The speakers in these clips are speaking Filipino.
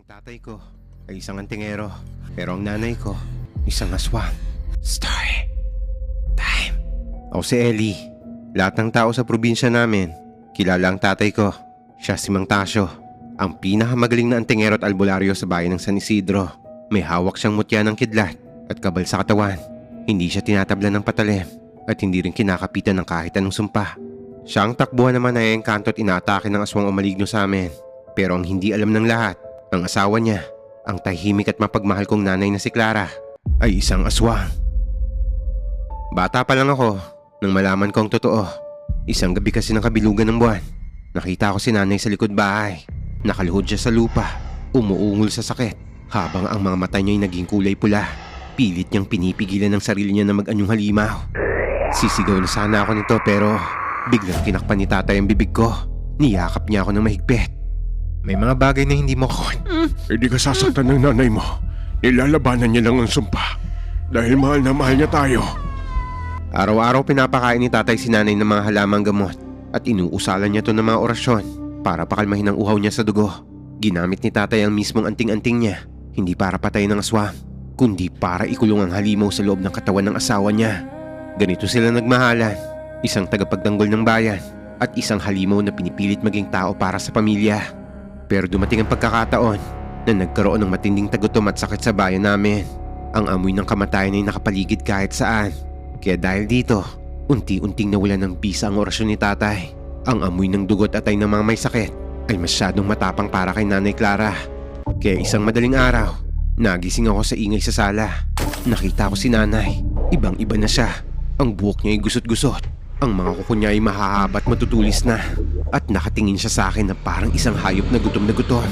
tatay ko ay isang antingero, pero ang nanay ko, isang aswang. Story time. Ako si Ellie. Lahat ng tao sa probinsya namin, kilala ang tatay ko. Siya si Mang Tasyo, ang pinakamagaling na antingero at albularyo sa bayan ng San Isidro. May hawak siyang mutya ng kidlat at kabal sa katawan. Hindi siya tinatablan ng patalim at hindi rin kinakapitan ng kahit anong sumpa. Siya ang takbuhan naman na engkanto at inaatake ng aswang o maligno sa amin. Pero ang hindi alam ng lahat, ang asawa niya, ang tahimik at mapagmahal kong nanay na si Clara, ay isang aswang. Bata pa lang ako nang malaman ko ang totoo. Isang gabi kasi ng kabilugan ng buwan, nakita ko si nanay sa likod bahay. Nakaluhod siya sa lupa, umuungol sa sakit, habang ang mga mata niya ay naging kulay pula. Pilit niyang pinipigilan ng sarili niya na mag-anyong halimaw. Sisigaw na sana ako nito pero biglang tinakpan ni tatay ang bibig ko. Niyakap niya ako ng mahigpit. May mga bagay na hindi mo kon. Hindi ka sasaktan ng nanay mo. Nilalabanan niya lang ang sumpa. Dahil mahal na mahal niya tayo. Araw-araw pinapakain ni tatay si nanay ng mga halamang gamot at inuusalan niya to ng mga orasyon para pakalmahin ang uhaw niya sa dugo. Ginamit ni tatay ang mismong anting-anting niya, hindi para patayin ng aswang, kundi para ikulong ang halimaw sa loob ng katawan ng asawa niya. Ganito sila nagmahalan, isang tagapagtanggol ng bayan at isang halimaw na pinipilit maging tao para sa pamilya. Pero dumating ang pagkakataon na nagkaroon ng matinding tagutom at sakit sa bayan namin. Ang amoy ng kamatayan ay nakapaligid kahit saan. Kaya dahil dito, unti-unting nawalan ng bisa ang orasyon ni tatay. Ang amoy ng dugot at ay ng mga may sakit ay masyadong matapang para kay Nanay Clara. Kaya isang madaling araw, nagising ako sa ingay sa sala. Nakita ko si nanay, ibang-iba na siya. Ang buhok niya ay gusot-gusot. Ang mga kuko niya ay mahahaba at matutulis na. At nakatingin siya sa akin na parang isang hayop na gutom na gutom.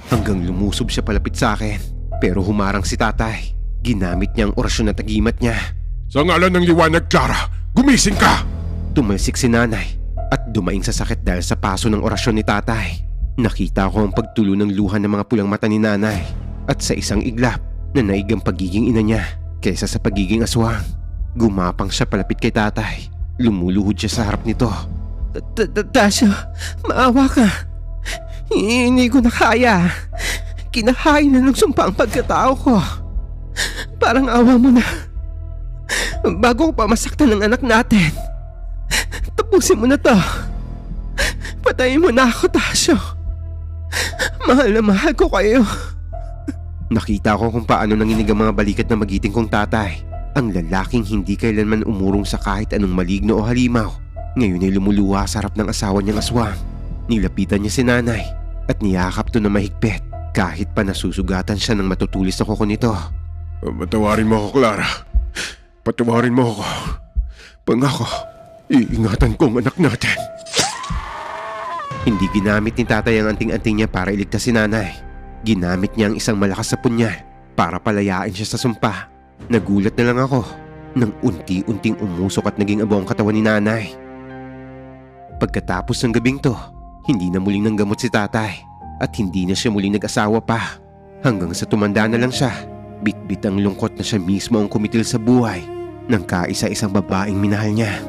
Hanggang lumusob siya palapit sa akin. Pero humarang si tatay. Ginamit niya ang orasyon at agimat niya. Sa ngalan ng liwanag, Clara, gumising ka! Tumalsik si nanay at dumaing sa sakit dahil sa paso ng orasyon ni tatay. Nakita ko ang pagtulo ng luha ng mga pulang mata ni nanay. At sa isang iglap na naig ang pagiging ina niya kaysa sa pagiging aswang. Gumapang siya palapit kay tatay. Lumuluhod siya sa harap nito. Tasyo, maawa ka. Hindi ko na kaya. Kinahain na ng sumpa ang pagkatao ko. Parang awa mo na. Bago ko pa masaktan ng anak natin. Tapusin mo na to. Patayin mo na ako, Tasyo. Mahal na mahal ko kayo. Nakita ko kung paano nanginig ang mga balikat na magiting kong tatay. Ang lalaking hindi kailanman umurong sa kahit anong maligno o halimaw. Ngayon ay lumuluha sa harap ng asawa niyang aswang. Nilapitan niya si nanay at niyakap to na mahigpit kahit pa nasusugatan siya ng matutulis na kuko nito. Patawarin mo ako, Clara. Patawarin mo ako. Pangako, iingatan ko ang anak natin. Hindi ginamit ni tatay ang anting-anting niya para iligtas si nanay. Ginamit niya ang isang malakas na punyal para palayain siya sa sumpa. Nagulat na lang ako nang unti-unting umusok at naging abo ang katawan ni nanay. Pagkatapos ng gabing to, hindi na muling nanggamot si tatay at hindi na siya muling nag-asawa pa. Hanggang sa tumanda na lang siya, bit-bit ang lungkot na siya mismo ang kumitil sa buhay ng kaisa-isang babaeng minahal niya.